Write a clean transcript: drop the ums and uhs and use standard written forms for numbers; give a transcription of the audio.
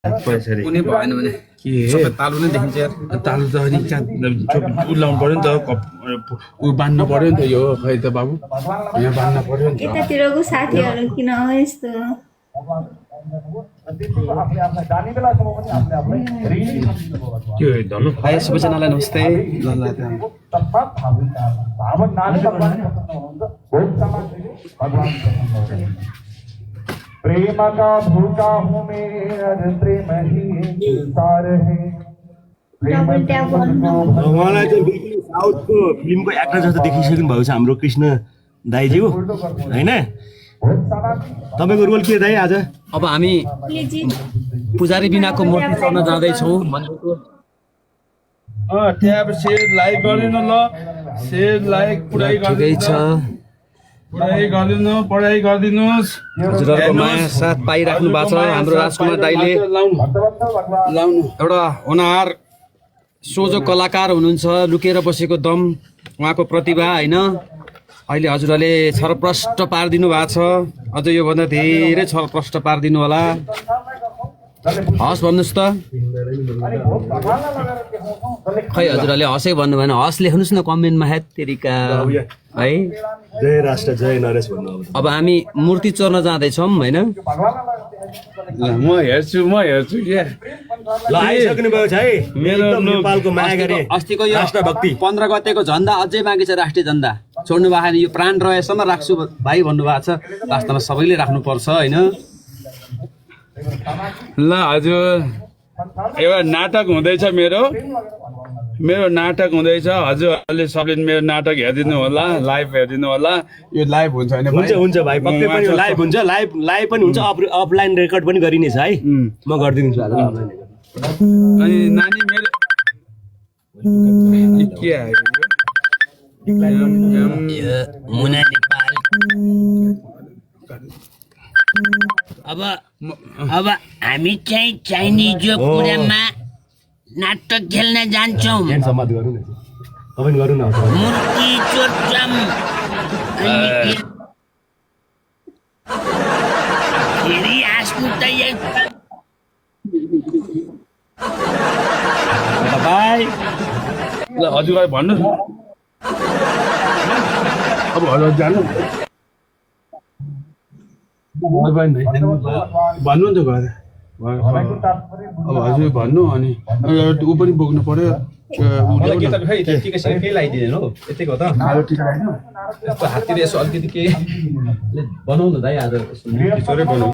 पैसरी कुनै भएन भने के सबै तालु नै देखिन्छ यार। तालु त अनि उलाउनु पर्यो नि त उ बान्नु पर्यो नि त यो खै त बाबु यहाँ बान्नु पर्यो नि त यतातिरको साथीहरू किन यस्तो त्यो धनु हाय सबैजनालाई नमस्ते। प्रेम का भूखा हूँ मेरे प्रेम ही सार है। डबल ट्याप गर्नु उहाँलाई चाहिँ बिल्कुल साउथको फिल्मको एक्टर जस्तो देखिसक्नु भएको छ हाम्रो कृष्ण दाइज्यू होइन। तपाईँको रोल के दाइ आज? अब हामी पुजारी बिनाको मूर्ति चढ्न जाँदैछौँ भनेको। ट्याब सेयर लाइक गरिदिनु ल सेयर लाइक पुरै ठिकै छ। पढाइ गरिदिनुहोस् हजुरहरूको माया साथ पाइराख्नु भएको छ हाम्रो राजकुमार दाइले। लाउनु एउटा होनहार सोझो कलाकार हुनुहुन्छ, लुकेर बसेको दम उहाँको प्रतिभा होइन। अहिले हजुरहरूले छरप्रष्ट पारिदिनु भएको छ, अझ योभन्दा धेरै छरप्रष्ट पारिदिनु होला। हस् भन्नुहोस् त। खै हजुरहरूले हँसै भन्नु भएन, हस् लेख्नुहोस् न कमेन्टमा है तेरिका है। जय राष्ट्र जय नरेश भन्नु। अब हामी मूर्ति चढ्न जाँदैछौँ होइन। म हेर्छु के ल आइसक्नु भयो छ है मेरो एकदम नेपालको माया गरे अस्तिको यो राष्ट्रभक्ति 15 गतेको झन्डा अझै बाँकी छ, राष्ट्रिय झन्डा छोड्नु भएको छैन। यो प्राण रहेसम्म राख्छु भाइ भन्नुभएको छ। वास्तवमा सबैले राख्नुपर्छ होइन। ल हजुर एउटा नाटक हुँदैछ, मेरो नाटक हुँदैछ। हजुरहरूले सबले मेरो नाटक हेरिदिनु होला, लाइभ हेरिदिनु होला। यो लाइभ हुन्छ होइन हुन्छ हुन्छ भाइ पक्कै पनि लाइभ हुन्छ, लाइभ पनि हुन्छ, अफलाइन रेकर्ड पनि गरिनेछ है। म गरिदिन्छु आज अफलाइन रेकर्ड। अनि नानी मेरो के आयो मुना नेपाल। अब हामी चाहिँ चाइनिज कुरामा नाटक खेल्न जान्छौँ। ध्यान समात गरौँ न, तपाईँ गरौँ न। मूर्ति चोर्छौँ फेरि हाँस्नु त भाइ ल हजुरलाई भन्नुहोस् न। अब हजुर जानु भन्नु नि त गएर अब हजुर भन्नु। अनि ऊ पनि बोक्नु पर्यो। केही लगाइदिनु हो यतिको त हात्तीले यसो अलिकति केही बनाउनु दाइ आज।